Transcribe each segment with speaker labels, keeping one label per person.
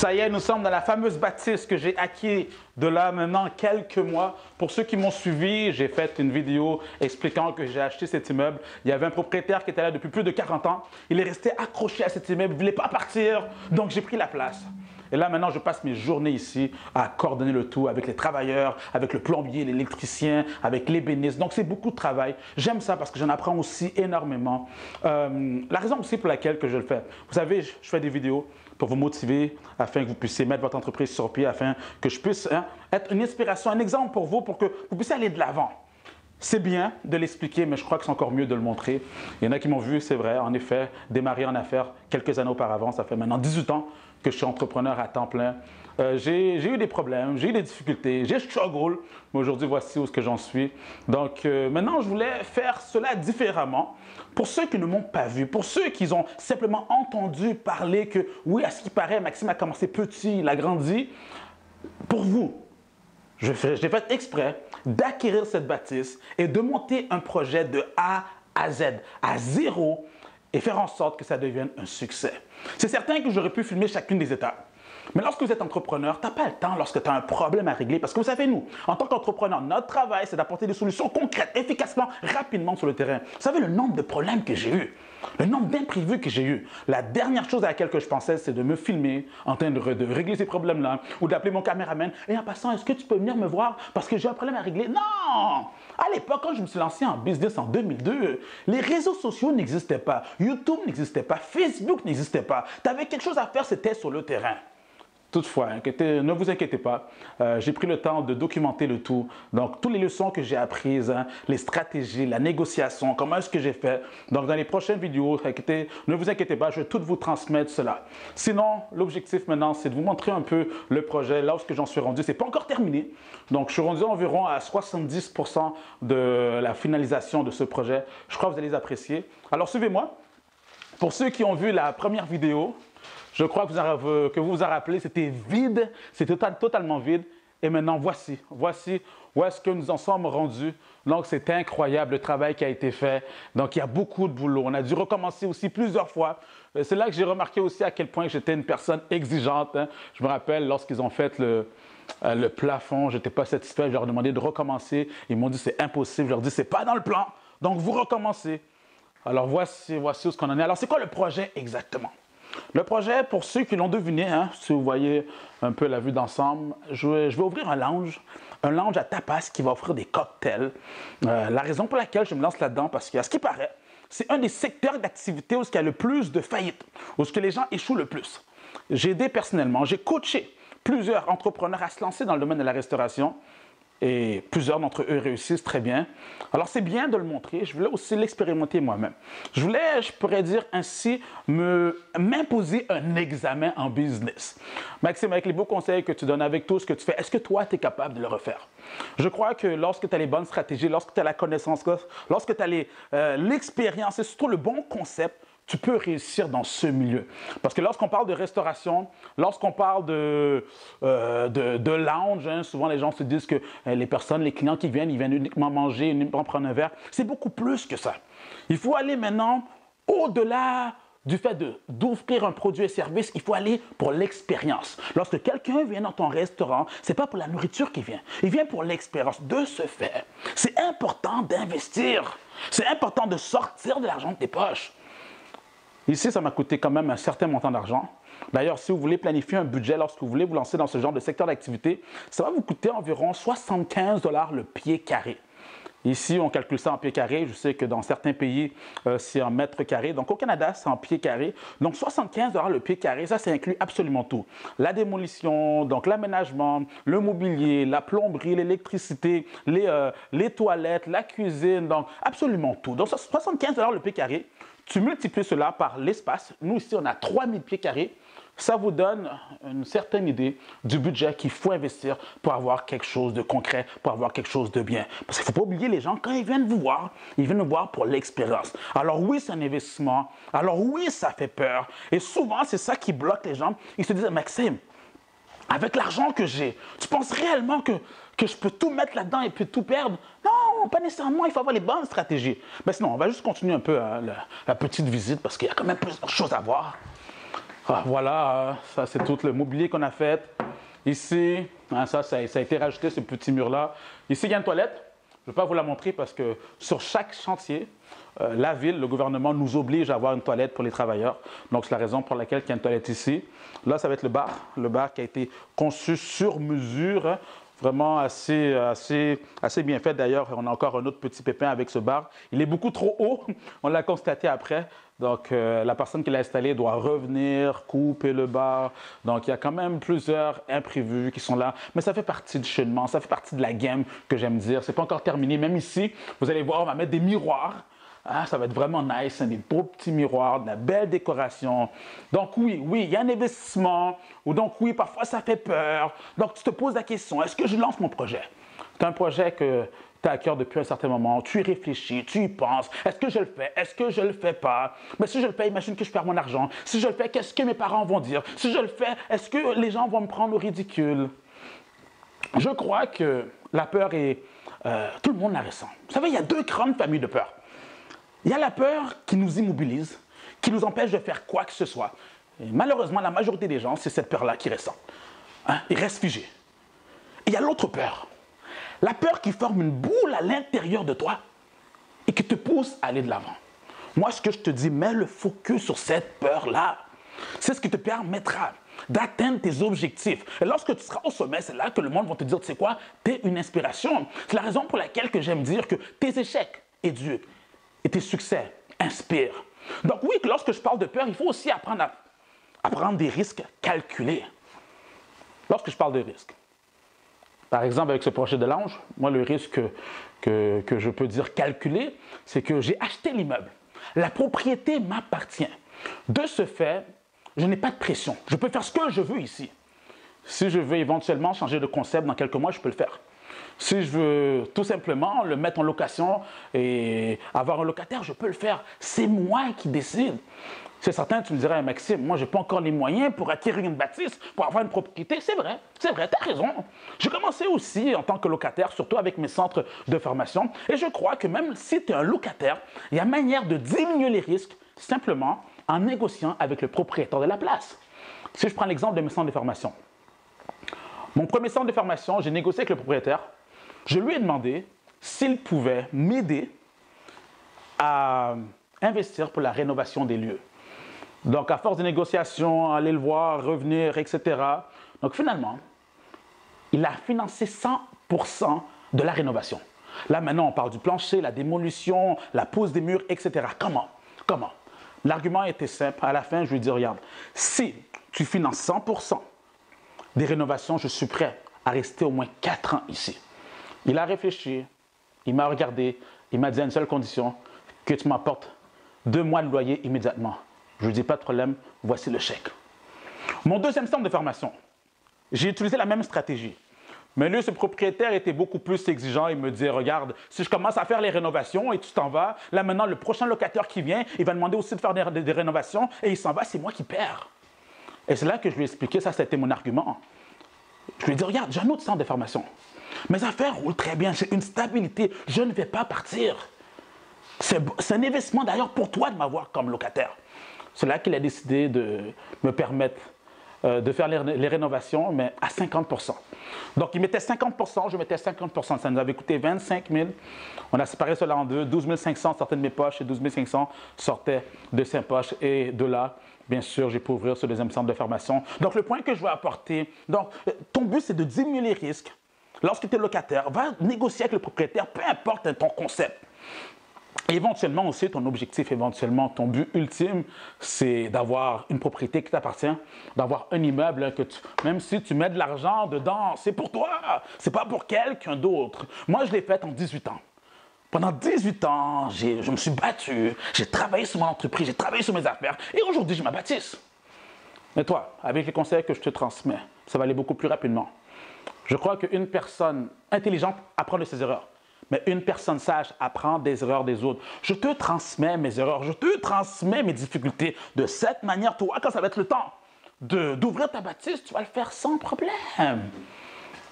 Speaker 1: Ça y est, nous sommes dans la fameuse bâtisse que j'ai acquis de là maintenant quelques mois. Pour ceux qui m'ont suivi, j'ai fait une vidéo expliquant que j'ai acheté cet immeuble. Il y avait un propriétaire qui était là depuis plus de 40 ans. Il est resté accroché à cet immeuble, il ne voulait pas partir, donc j'ai pris la place. Et là, maintenant, je passe mes journées ici à coordonner le tout avec les travailleurs, avec le plombier, l'électricien, avec l'ébéniste. Donc, c'est beaucoup de travail. J'aime ça parce que j'en apprends aussi énormément. La raison aussi pour laquelle que je le fais, vous savez, je fais des vidéos pour vous motiver, afin que vous puissiez mettre votre entreprise sur pied, afin que je puisse être une inspiration, un exemple pour vous, pour que vous puissiez aller de l'avant. C'est bien de l'expliquer, mais je crois que c'est encore mieux de le montrer. Il y en a qui m'ont vu, c'est vrai, en effet, démarrer en affaires quelques années auparavant. Ça fait maintenant 18 ans que je suis entrepreneur à temps plein. J'ai eu des problèmes, j'ai eu des difficultés, j'ai struggle, mais aujourd'hui, voici où j'en suis. Donc, maintenant, je voulais faire cela différemment. Pour ceux qui ne m'ont pas vu, pour ceux qui ont simplement entendu parler que, oui, à ce qui paraît, Maxime a commencé petit, il a grandi. Pour vous, j'ai fait exprès d'acquérir cette bâtisse et de monter un projet de A à Z, à zéro, et faire en sorte que ça devienne un succès. C'est certain que j'aurais pu filmer chacune des étapes. Mais lorsque vous êtes entrepreneur, tu n'as pas le temps lorsque tu as un problème à régler. Parce que vous savez, nous, en tant qu'entrepreneur, notre travail, c'est d'apporter des solutions concrètes, efficacement, rapidement sur le terrain. Vous savez le nombre de problèmes que j'ai eus, le nombre d'imprévus que j'ai eus. La dernière chose à laquelle je pensais, c'est de me filmer en train de régler ces problèmes-là ou d'appeler mon caméraman. Et en passant, est-ce que tu peux venir me voir parce que j'ai un problème à régler? Non! À l'époque, quand je me suis lancé en business en 2002, les réseaux sociaux n'existaient pas. YouTube n'existait pas. Facebook n'existait pas. Tu avais quelque chose à faire, c'était sur le terrain. Toutefois, ne vous inquiétez pas, j'ai pris le temps de documenter le tout. Donc, toutes les leçons que j'ai apprises, les stratégies, la négociation, comment est-ce que j'ai fait. Donc, dans les prochaines vidéos, ne vous inquiétez pas, je vais tout vous transmettre cela. Sinon, l'objectif maintenant, c'est de vous montrer un peu le projet. Là où j'en suis rendu, ce n'est pas encore terminé. Donc, je suis rendu environ à 70% de la finalisation de ce projet. Je crois que vous allez les apprécier. Alors, suivez-moi. Pour ceux qui ont vu la première vidéo, je crois que vous vous en rappelez, c'était vide, c'était totalement vide. Et maintenant, voici où est-ce que nous en sommes rendus. Donc, c'est incroyable le travail qui a été fait. Donc, il y a beaucoup de boulot. On a dû recommencer aussi plusieurs fois. C'est là que j'ai remarqué aussi à quel point j'étais une personne exigeante. Je me rappelle, lorsqu'ils ont fait le plafond, je n'étais pas satisfait. Je leur ai demandé de recommencer. Ils m'ont dit, c'est impossible. Je leur ai dit, c'est pas dans le plan. Donc, vous recommencez. Alors, voici où est-ce qu'on en est. Alors, c'est quoi le projet exactement? Le projet, pour ceux qui l'ont deviné, si vous voyez un peu la vue d'ensemble, je vais ouvrir un lounge à tapas qui va offrir des cocktails. La raison pour laquelle je me lance là-dedans, parce qu'à ce qui paraît, c'est un des secteurs d'activité où il y a le plus de faillites, où les gens échouent le plus. J'ai aidé personnellement, j'ai coaché plusieurs entrepreneurs à se lancer dans le domaine de la restauration. Et plusieurs d'entre eux réussissent très bien. Alors, c'est bien de le montrer. Je voulais aussi l'expérimenter moi-même. Je pourrais dire ainsi, m'imposer un examen en business. Maxime, avec les beaux conseils que tu donnes, avec tout ce que tu fais, est-ce que toi, tu es capable de le refaire? Je crois que lorsque tu as les bonnes stratégies, lorsque tu as la connaissance, lorsque tu as l'expérience et surtout le bon concept, tu peux réussir dans ce milieu. Parce que lorsqu'on parle de restauration, lorsqu'on parle de lounge, souvent les gens se disent que les clients qui viennent, ils viennent uniquement manger, uniquement prendre un verre. C'est beaucoup plus que ça. Il faut aller maintenant au-delà du fait d'offrir un produit et service, il faut aller pour l'expérience. Lorsque quelqu'un vient dans ton restaurant, ce n'est pas pour la nourriture qu'il vient. Il vient pour l'expérience. De ce fait, c'est important d'investir. C'est important de sortir de l'argent de tes poches. Ici, ça m'a coûté quand même un certain montant d'argent. D'ailleurs, si vous voulez planifier un budget lorsque vous voulez vous lancer dans ce genre de secteur d'activité, ça va vous coûter environ 75 $ le pied carré. Ici, on calcule ça en pied carré. Je sais que dans certains pays, c'est en mètre carré. Donc, au Canada, c'est en pied carré. Donc, 75 $ le pied carré, ça inclut absolument tout. La démolition, donc l'aménagement, le mobilier, la plomberie, l'électricité, les toilettes, la cuisine, donc absolument tout. Donc, 75 $ le pied carré. Tu multiplies cela par l'espace. Nous, ici, on a 3000 pieds carrés. Ça vous donne une certaine idée du budget qu'il faut investir pour avoir quelque chose de concret, pour avoir quelque chose de bien. Parce qu'il ne faut pas oublier les gens, quand ils viennent vous voir, ils viennent vous voir pour l'expérience. Alors oui, c'est un investissement. Alors oui, ça fait peur. Et souvent, c'est ça qui bloque les gens. Ils se disent, Maxime, avec l'argent que j'ai, tu penses réellement que je peux tout mettre là-dedans et puis tout perdre? Non, pas nécessairement, il faut avoir les bonnes stratégies. Mais sinon, on va juste continuer un peu la petite visite parce qu'il y a quand même plusieurs choses à voir. Ah, voilà, ça c'est tout le mobilier qu'on a fait. Ici, ça a été rajouté, ce petit mur-là. Ici, il y a une toilette. Je ne vais pas vous la montrer parce que sur chaque chantier, la ville, le gouvernement nous oblige à avoir une toilette pour les travailleurs. Donc, c'est la raison pour laquelle il y a une toilette ici. Là, ça va être le bar qui a été conçu sur mesure, hein, vraiment assez bien fait. D'ailleurs, on a encore un autre petit pépin avec ce bar. Il est beaucoup trop haut, on l'a constaté après. Donc, la personne qui l'a installé doit revenir, couper le bar. Donc, il y a quand même plusieurs imprévus qui sont là. Mais ça fait partie du cheminement, ça fait partie de la game que j'aime dire. Ce n'est pas encore terminé. Même ici, vous allez voir, on va mettre des miroirs. Ah, ça va être vraiment nice, hein, des beaux petits miroirs, de la belle décoration. Donc oui, il y a un investissement. Ou donc oui, parfois ça fait peur. Donc tu te poses la question, est-ce que je lance mon projet? C'est un projet que tu as à cœur depuis un certain moment. Tu y réfléchis, tu y penses. Est-ce que je le fais? Est-ce que je le fais pas? Mais si je le fais, imagine que je perds mon argent. Si je le fais, qu'est-ce que mes parents vont dire? Si je le fais, est-ce que les gens vont me prendre au ridicule? Je crois que la peur est... tout le monde la ressent. Vous savez, il y a deux grandes familles de peur. Il y a la peur qui nous immobilise, qui nous empêche de faire quoi que ce soit. Et malheureusement, la majorité des gens, c'est cette peur-là qui ressent. Hein? Ils restent figés. Et il y a l'autre peur. La peur qui forme une boule à l'intérieur de toi et qui te pousse à aller de l'avant. Moi, ce que je te dis, mets le focus sur cette peur-là. C'est ce qui te permettra d'atteindre tes objectifs. Et lorsque tu seras au sommet, c'est là que le monde va te dire, tu sais quoi, tu es une inspiration. C'est la raison pour laquelle que j'aime dire que tes échecs éduquent et tes succès inspirent. Donc oui, lorsque je parle de peur, il faut aussi apprendre à prendre des risques calculés. Lorsque je parle de risques, par exemple avec ce projet de l'Ange, moi le risque que je peux dire calculé, c'est que j'ai acheté l'immeuble. La propriété m'appartient. De ce fait, je n'ai pas de pression. Je peux faire ce que je veux ici. Si je veux éventuellement changer de concept dans quelques mois, je peux le faire. Si je veux tout simplement le mettre en location et avoir un locataire, je peux le faire. C'est moi qui décide. C'est certain, tu me dirais, Maxime, moi, je n'ai pas encore les moyens pour acquérir une bâtisse, pour avoir une propriété. C'est vrai, tu as raison. J'ai commencé aussi en tant que locataire, surtout avec mes centres de formation. Et je crois que même si tu es un locataire, il y a manière de diminuer les risques simplement en négociant avec le propriétaire de la place. Si je prends l'exemple de mes centres de formation. Mon premier centre de formation, j'ai négocié avec le propriétaire. Je lui ai demandé s'il pouvait m'aider à investir pour la rénovation des lieux. Donc, à force de négociations, aller le voir, revenir, etc. Donc, finalement, il a financé 100% de la rénovation. Là, maintenant, on parle du plancher, la démolition, la pose des murs, etc. Comment? L'argument était simple. À la fin, je lui ai dit, regarde, si tu finances 100% des rénovations, je suis prêt à rester au moins 4 ans ici. Il a réfléchi, il m'a regardé, il m'a dit à une seule condition, que tu m'apportes 2 mois de loyer immédiatement. Je lui ai dit, pas de problème, voici le chèque. Mon deuxième centre de formation, j'ai utilisé la même stratégie. Mais lui, ce propriétaire était beaucoup plus exigeant. Il me dit, regarde, si je commence à faire les rénovations et tu t'en vas, là maintenant, le prochain locataire qui vient, il va demander aussi de faire des rénovations et il s'en va, c'est moi qui perds. Et c'est là que je lui ai expliqué, ça c'était mon argument. Je lui ai dit, regarde, j'ai un autre centre de formation. Mes affaires roulent très bien, j'ai une stabilité, je ne vais pas partir. C'est un investissement d'ailleurs pour toi de m'avoir comme locataire. C'est là qu'il a décidé de me permettre de faire les rénovations, mais à 50%. Donc, il mettait 50%, je mettais 50%. Ça nous avait coûté 25 000. On a séparé cela en deux. 12 500 sortaient de mes poches et 12 500 sortaient de ses poches. Et de là, bien sûr, j'ai pu ouvrir ce deuxième centre de formation. Donc, le point que je veux apporter, donc, ton but, c'est de diminuer les risques. Lorsque tu es locataire, va négocier avec le propriétaire, peu importe ton concept. Éventuellement aussi, ton objectif, éventuellement, ton but ultime, c'est d'avoir une propriété qui t'appartient, d'avoir un immeuble que même si tu mets de l'argent dedans, c'est pour toi, c'est pas pour quelqu'un d'autre. Moi, je l'ai fait en 18 ans. Pendant 18 ans, je me suis battu, j'ai travaillé sur mon entreprise, j'ai travaillé sur mes affaires et aujourd'hui, je m'abattisse. Mais toi, avec les conseils que je te transmets, ça va aller beaucoup plus rapidement. Je crois qu'une personne intelligente apprend de ses erreurs. Mais une personne sage apprend des erreurs des autres. Je te transmets mes erreurs, je te transmets mes difficultés. De cette manière, toi, quand ça va être le temps d'ouvrir ta bâtisse, tu vas le faire sans problème.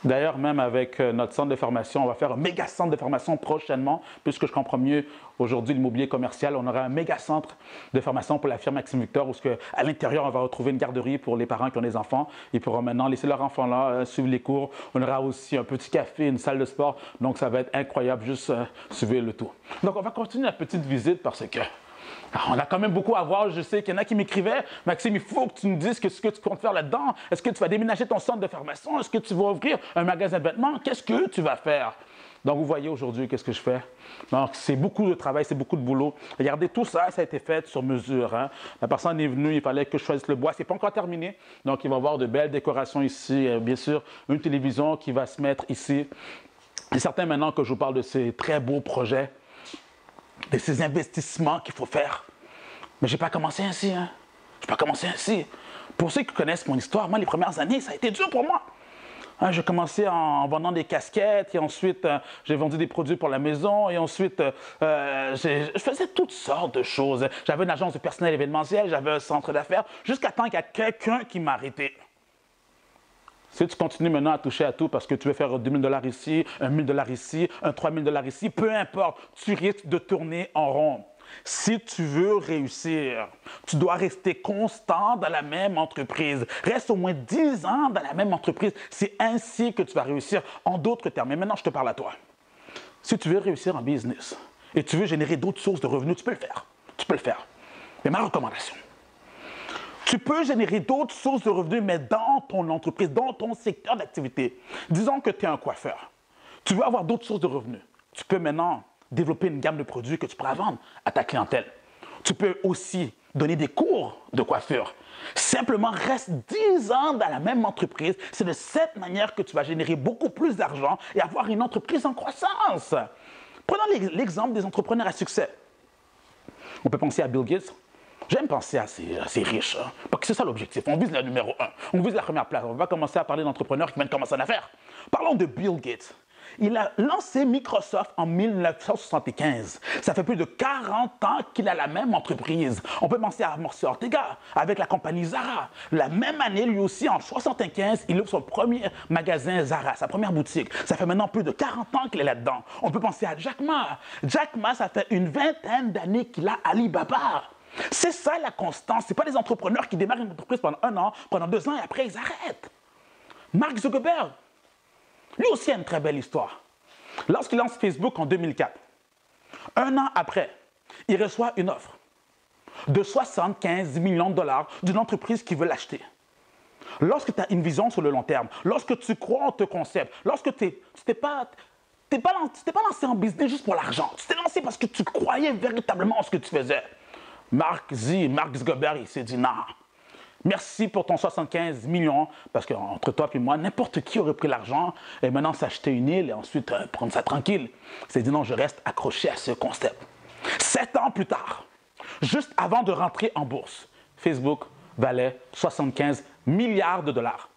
Speaker 1: D'ailleurs, même avec notre centre de formation, on va faire un méga centre de formation prochainement, puisque je comprends mieux aujourd'hui l'immobilier commercial. On aura un méga centre de formation pour la firme Maxime Victor, où à l'intérieur, on va retrouver une garderie pour les parents qui ont des enfants. Ils pourront maintenant laisser leurs enfants là, suivre les cours. On aura aussi un petit café, une salle de sport. Donc, ça va être incroyable, juste suivre le tout. Donc, on va continuer la petite visite parce que on a quand même beaucoup à voir. Je sais qu'il y en a qui m'écrivaient, Maxime, il faut que tu nous dises ce que tu comptes faire là-dedans. Est-ce que tu vas déménager ton centre de formation? Est-ce que tu vas ouvrir un magasin de vêtements? Qu'est-ce que tu vas faire? Donc, vous voyez aujourd'hui qu'est-ce que je fais. Donc, c'est beaucoup de travail, c'est beaucoup de boulot. Regardez, tout ça, ça a été fait sur mesure. Hein. La personne est venue, il fallait que je choisisse le bois. Ce n'est pas encore terminé. Donc, il va y avoir de belles décorations ici. Bien sûr, une télévision qui va se mettre ici. C'est certain maintenant que je vous parle de ces très beaux projets, de ces investissements qu'il faut faire. Mais je n'ai pas commencé ainsi. Hein. Je n'ai pas commencé ainsi. Pour ceux qui connaissent mon histoire, moi, les premières années, ça a été dur pour moi. Hein, j'ai commencé en vendant des casquettes et ensuite, j'ai vendu des produits pour la maison et ensuite, je faisais toutes sortes de choses. J'avais une agence de personnel événementiel, j'avais un centre d'affaires, jusqu'à temps qu'il y a quelqu'un qui m'a arrêté. Si tu continues maintenant à toucher à tout parce que tu veux faire 2 000 $ ici, 1 000 $ ici, 3 000 $ ici, peu importe, tu risques de tourner en rond. Si tu veux réussir, tu dois rester constant dans la même entreprise. Reste au moins 10 ans dans la même entreprise. C'est ainsi que tu vas réussir. En d'autres termes, mais maintenant je te parle à toi. Si tu veux réussir en business et tu veux générer d'autres sources de revenus, tu peux le faire. Tu peux le faire. Mais ma recommandation, tu peux générer d'autres sources de revenus, mais dans ton entreprise, dans ton secteur d'activité. Disons que tu es un coiffeur. Tu veux avoir d'autres sources de revenus. Tu peux maintenant développer une gamme de produits que tu pourras vendre à ta clientèle. Tu peux aussi donner des cours de coiffure. Simplement, reste 10 ans dans la même entreprise. C'est de cette manière que tu vas générer beaucoup plus d'argent et avoir une entreprise en croissance. Prenons l'exemple des entrepreneurs à succès. On peut penser à Bill Gates. J'aime penser à ces riches, hein, parce que c'est ça l'objectif. On vise le numéro 1, on vise la première place. On va commencer à parler d'entrepreneurs qui viennent commencer en affaires. Parlons de Bill Gates. Il a lancé Microsoft en 1975. Ça fait plus de 40 ans qu'il a la même entreprise. On peut penser à Amancio Ortega avec la compagnie Zara. La même année, lui aussi, en 1975, il ouvre son premier magasin Zara, sa première boutique. Ça fait maintenant plus de 40 ans qu'il est là-dedans. On peut penser à Jack Ma. Jack Ma, ça fait une vingtaine d'années qu'il a Alibaba. C'est ça la constance. Ce n'est pas des entrepreneurs qui démarrent une entreprise pendant 1 an, pendant 2 ans et après ils arrêtent. Mark Zuckerberg, lui aussi a une très belle histoire. Lorsqu'il lance Facebook en 2004, 1 an après, il reçoit une offre de 75 millions de dollars d'une entreprise qui veut l'acheter. Lorsque tu as une vision sur le long terme, lorsque tu crois en ton concept, lorsque tu t'es pas lancé en business juste pour l'argent, tu t'es lancé parce que tu croyais véritablement en ce que tu faisais. Mark Zuckerberg, il s'est dit non. Merci pour ton 75 millions, parce qu'entre toi et moi, n'importe qui aurait pris l'argent et maintenant s'acheter une île et ensuite prendre ça tranquille. Il s'est dit non, je reste accroché à ce concept. 7 ans plus tard, juste avant de rentrer en bourse, Facebook valait 75 milliards de dollars.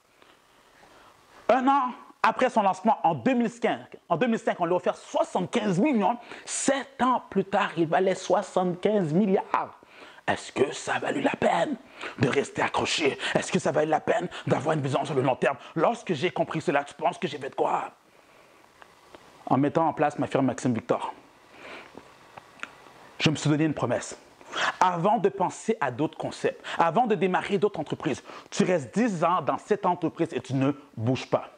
Speaker 1: 1 an après son lancement en 2005, on lui a offert 75 millions. 7 ans plus tard, il valait 75 milliards. Est-ce que ça a valu la peine de rester accroché? Est-ce que ça valait la peine d'avoir une vision sur le long terme? Lorsque j'ai compris cela, tu penses que j'ai fait de quoi? En mettant en place ma firme Maxime Victor, je me suis donné une promesse. Avant de penser à d'autres concepts, avant de démarrer d'autres entreprises, tu restes 10 ans dans cette entreprise et tu ne bouges pas.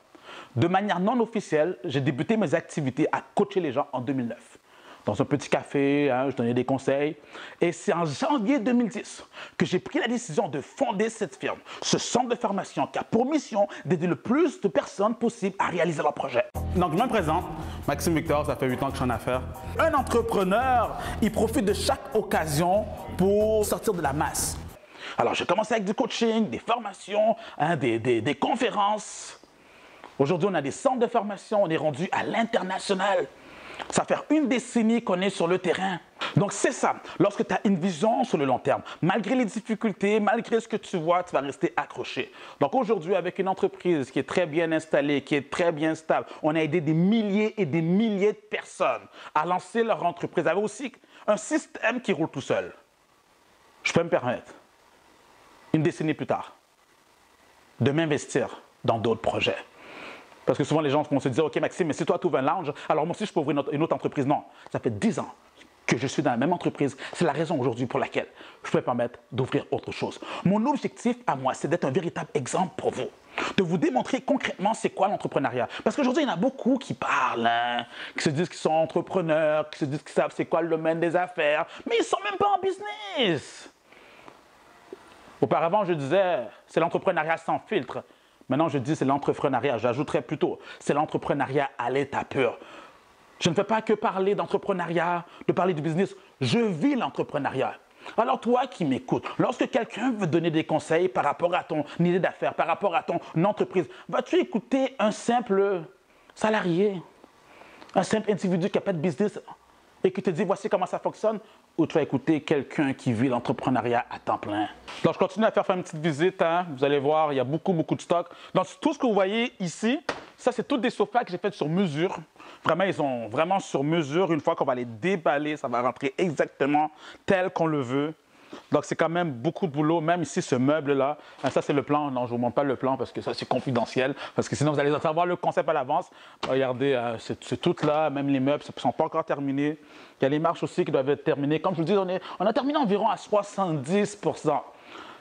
Speaker 1: De manière non officielle, j'ai débuté mes activités à coacher les gens en 2009. Dans un petit café, je donnais des conseils. Et c'est en janvier 2010 que j'ai pris la décision de fonder cette firme, ce centre de formation qui a pour mission d'aider le plus de personnes possible à réaliser leur projet. Donc, je me présente, Maxime Victor, ça fait 8 ans que je suis en affaires. Un entrepreneur, il profite de chaque occasion pour sortir de la masse. Alors, j'ai commencé avec du coaching, des formations, des conférences. Aujourd'hui, on a des centres de formation, on est rendu à l'international. Ça fait une décennie qu'on est sur le terrain. Donc, c'est ça. Lorsque tu as une vision sur le long terme, malgré les difficultés, malgré ce que tu vois, tu vas rester accroché. Donc, aujourd'hui, avec une entreprise qui est très bien installée, qui est très bien stable, on a aidé des milliers et des milliers de personnes à lancer leur entreprise avec aussi un système qui roule tout seul. Je peux me permettre, une décennie plus tard, de m'investir dans d'autres projets. Parce que souvent, les gens vont se dire, OK, Maxime, mais si toi, tu ouvres un lounge, alors moi aussi, je peux ouvrir une autre entreprise. Non, ça fait 10 ans que je suis dans la même entreprise. C'est la raison aujourd'hui pour laquelle je peux me permettre d'ouvrir autre chose. Mon objectif à moi, c'est d'être un véritable exemple pour vous. De vous démontrer concrètement c'est quoi l'entrepreneuriat. Parce qu'aujourd'hui, il y en a beaucoup qui parlent, qui se disent qu'ils sont entrepreneurs, qui se disent qu'ils savent c'est quoi le domaine des affaires, mais ils ne sont même pas en business. Auparavant, je disais, c'est l'entrepreneuriat sans filtre. Maintenant, je dis c'est l'entrepreneuriat, j'ajouterais plutôt, c'est l'entrepreneuriat à l'état pur. Je ne fais pas que parler d'entrepreneuriat, de parler du business, je vis l'entrepreneuriat. Alors toi qui m'écoutes, lorsque quelqu'un veut donner des conseils par rapport à ton idée d'affaires, par rapport à ton entreprise, vas-tu écouter un simple salarié, un simple individu qui n'a pas de business et qui te dit voici comment ça fonctionne, ou tu vas écouter quelqu'un qui vit l'entrepreneuriat à temps plein? Donc, je continue à faire une petite visite. Vous allez voir, il y a beaucoup de stock. Donc, tout ce que vous voyez ici, ça, c'est tous des sofas que j'ai faits sur mesure. Vraiment, ils sont vraiment sur mesure. Une fois qu'on va les déballer, ça va rentrer exactement tel qu'on le veut. Donc, c'est quand même beaucoup de boulot. Même ici, ce meuble-là, ça, c'est le plan. Non, je ne vous montre pas le plan parce que ça, c'est confidentiel. Parce que sinon, vous allez savoir le concept à l'avance. Regardez, c'est tout là. Même les meubles ne sont pas encore terminés. Il y a les marches aussi qui doivent être terminées. Comme je vous dis, on a terminé environ à 70%.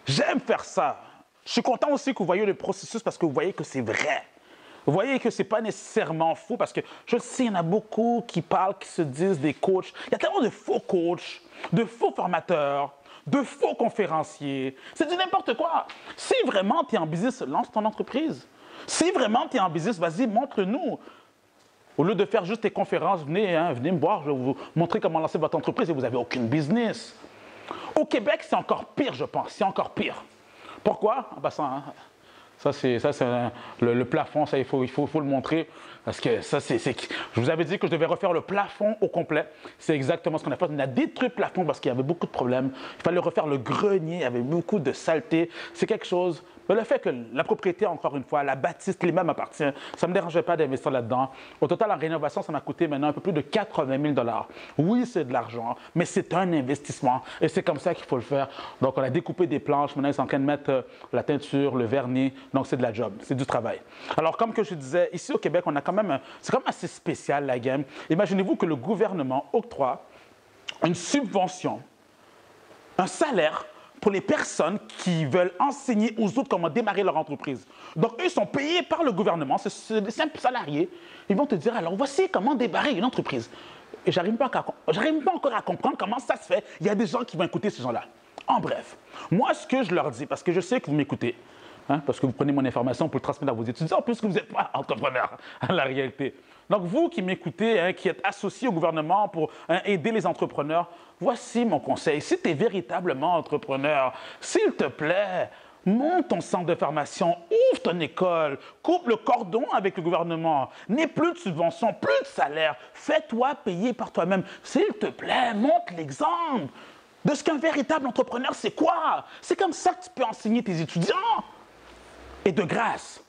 Speaker 1: J'aime faire ça. Je suis content aussi que vous voyez le processus parce que vous voyez que c'est vrai. Vous voyez que ce n'est pas nécessairement faux parce que je sais, il y en a beaucoup qui parlent, qui se disent des coachs. Il y a tellement de faux coachs, de faux formateurs, de faux conférenciers. C'est du n'importe quoi. Si vraiment tu es en business, lance ton entreprise. Si vraiment tu es en business, vas-y, montre-nous. Au lieu de faire juste tes conférences, venez me voir, je vais vous montrer comment lancer votre entreprise et vous n'avez aucune business. Au Québec, c'est encore pire, je pense. C'est encore pire. Pourquoi? En passant, ça, c'est le plafond, ça, il faut le montrer. Parce que ça, je vous avais dit que je devais refaire le plafond au complet. C'est exactement ce qu'on a fait. On a détruit le plafond parce qu'il y avait beaucoup de problèmes. Il fallait refaire le grenier, il y avait beaucoup de saleté. C'est quelque chose. Mais le fait que la propriété, encore une fois, la bâtisse, l'immeuble m'appartient, ça ne me dérangeait pas d'investir là-dedans. Au total, en rénovation, ça m'a coûté maintenant un peu plus de 80 000 $. Oui, c'est de l'argent, mais c'est un investissement. Et c'est comme ça qu'il faut le faire. Donc, on a découpé des planches. Maintenant, ils sont en train de mettre la teinture, le vernis. Donc, c'est de la job, c'est du travail. Alors, comme que je disais, ici au Québec, on a quand même, c'est quand même assez spécial la game. Imaginez-vous que le gouvernement octroie une subvention, un salaire pour les personnes qui veulent enseigner aux autres comment démarrer leur entreprise. Donc, eux sont payés par le gouvernement, c'est des simples salariés. Ils vont te dire, alors, voici comment démarrer une entreprise. Et je n'arrive pas encore à comprendre comment ça se fait. Il y a des gens qui vont écouter ces gens-là. En bref, moi, ce que je leur dis, parce que je sais que vous m'écoutez, parce que vous prenez mon information pour le transmettre à vos étudiants, puisque vous n'êtes pas entrepreneur, à la réalité. Donc, vous qui m'écoutez, qui êtes associés au gouvernement pour aider les entrepreneurs, voici mon conseil. Si tu es véritablement entrepreneur, s'il te plaît, monte ton centre de formation, ouvre ton école, coupe le cordon avec le gouvernement, n'aie plus de subventions, plus de salaire, fais-toi payer par toi-même. S'il te plaît, montre l'exemple de ce qu'un véritable entrepreneur, c'est quoi? C'est comme ça que tu peux enseigner tes étudiants. Et de grâce,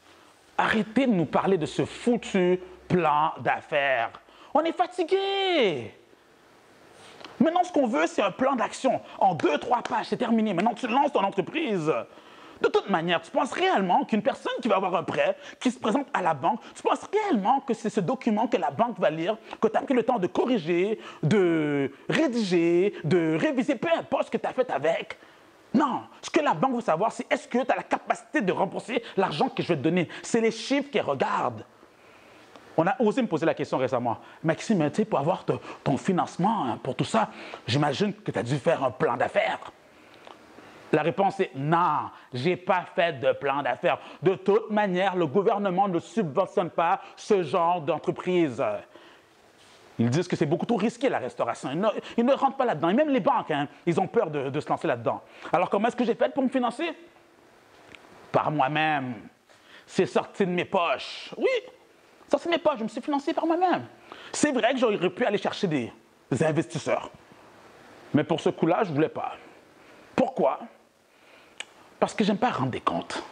Speaker 1: arrêtez de nous parler de ce foutu plan d'affaires. On est fatigué. Maintenant, ce qu'on veut, c'est un plan d'action. En 2-3 pages, c'est terminé. Maintenant, tu lances ton entreprise. De toute manière, tu penses réellement qu'une personne qui va avoir un prêt, qui se présente à la banque, tu penses réellement que c'est ce document que la banque va lire, que tu as pris le temps de corriger, de rédiger, de réviser, peu importe ce que tu as fait avec? Non, ce que la banque veut savoir, c'est est-ce que tu as la capacité de rembourser l'argent que je vais te donner. C'est les chiffres qu'elle regarde. On a osé me poser la question récemment. Maxime, tu sais, pour avoir ton financement, pour tout ça, j'imagine que tu as dû faire un plan d'affaires. La réponse est non, je n'ai pas fait de plan d'affaires. De toute manière, le gouvernement ne subventionne pas ce genre d'entreprise. Ils disent que c'est beaucoup trop risqué, la restauration. Ils ne rentrent pas là-dedans. Et même les banques, ils ont peur de se lancer là-dedans. Alors, comment est-ce que j'ai fait pour me financer? Par moi-même. C'est sorti de mes poches. Oui, sorti de mes poches. Je me suis financé par moi-même. C'est vrai que j'aurais pu aller chercher des investisseurs. Mais pour ce coup-là, je ne voulais pas. Pourquoi? Parce que je n'aime pas rendre des comptes.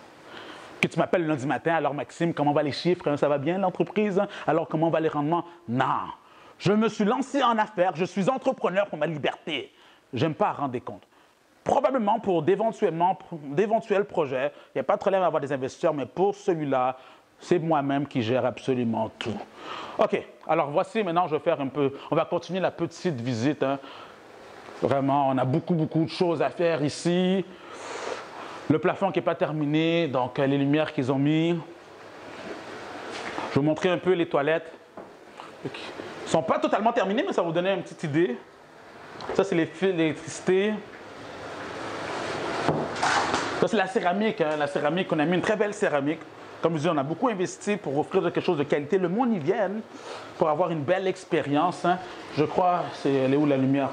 Speaker 1: Que tu m'appelles le lundi matin, alors Maxime, comment vont les chiffres? Ça va bien l'entreprise? Alors comment vont les rendements? Non. Je me suis lancé en affaires, je suis entrepreneur pour ma liberté. Je n'aime pas rendre des comptes. Probablement pour d'éventuels projets, il n'y a pas de problème à avoir des investisseurs, mais pour celui-là, c'est moi-même qui gère absolument tout. OK, alors voici maintenant, je vais faire un peu, on va continuer la petite visite. Hein. Vraiment, on a beaucoup de choses à faire ici. Le plafond qui n'est pas terminé, donc les lumières qu'ils ont mis. Je vais vous montrer un peu les toilettes. Ils ne sont pas totalement terminés, mais ça va vous donner une petite idée. Ça, c'est les fils d'électricité. Ça, c'est la céramique. Hein. La céramique, on a mis une très belle céramique. Comme je dis, on a beaucoup investi pour offrir quelque chose de qualité. Le monde y vient pour avoir une belle expérience. Hein. Je crois, elle est où la lumière?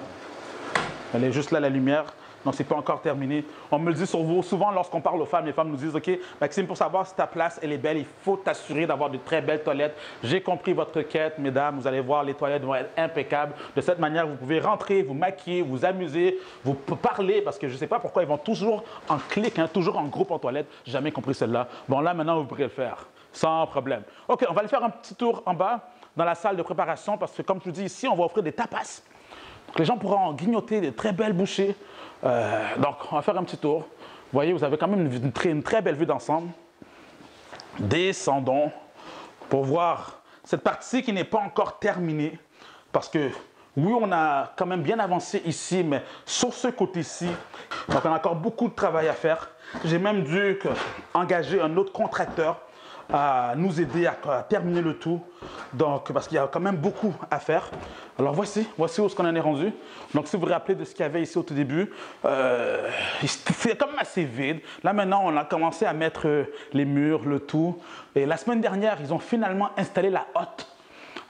Speaker 1: Elle est juste là, la lumière. Donc, ce n'est pas encore terminé. On me le dit souvent lorsqu'on parle aux femmes, les femmes nous disent, OK, Maxime, pour savoir si ta place, elle est belle, il faut t'assurer d'avoir de très belles toilettes. J'ai compris votre quête, mesdames. Vous allez voir, les toilettes vont être impeccables. De cette manière, vous pouvez rentrer, vous maquiller, vous amuser, vous parler, parce que je ne sais pas pourquoi ils vont toujours en clic, hein, toujours en groupe en toilette. J'ai jamais compris celle-là. Bon, là, maintenant, vous pourrez le faire, sans problème. OK, on va aller faire un petit tour en bas, dans la salle de préparation, parce que, comme je vous dis, ici, on va offrir des tapas. Donc, les gens pourront grignoter des très belles bouchées. Donc, on va faire un petit tour. Vous voyez, vous avez quand même une très belle vue d'ensemble. Descendons pour voir cette partie qui n'est pas encore terminée. Parce que, oui, on a quand même bien avancé ici, mais sur ce côté-ci, donc on a encore beaucoup de travail à faire. J'ai même dû engager un autre contracteur à nous aider à terminer le tout, donc, parce qu'il y a quand même beaucoup à faire. Alors voici où est-ce qu'on en est rendu. Donc si vous vous rappelez de ce qu'il y avait ici au tout début, c'est quand même assez vide. Là maintenant, on a commencé à mettre les murs, le tout. Et la semaine dernière, ils ont finalement installé la hotte.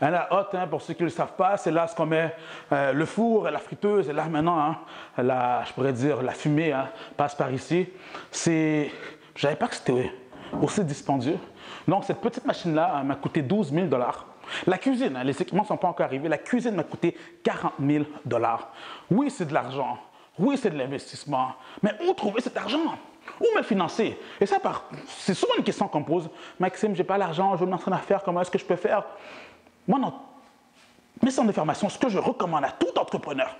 Speaker 1: Hein, la hotte, hein, pour ceux qui ne le savent pas, c'est là ce qu'on met le four, la friteuse. Et là maintenant, hein, je pourrais dire, la fumée hein, passe par ici. Je ne savais pas que c'était aussi dispendieux. Donc, cette petite machine-là m'a coûté 12 000 $. La cuisine, hein, les équipements ne sont pas encore arrivés. La cuisine m'a coûté 40 000 $. Oui, c'est de l'argent. Oui, c'est de l'investissement. Mais où trouver cet argent? Où me financer? Et ça, c'est souvent une question qu'on pose. Maxime, je n'ai pas l'argent, je veux me lancer en affaires, comment est-ce que je peux faire? Moi, non. Mes centres de formation, ce que je recommande à tout entrepreneur,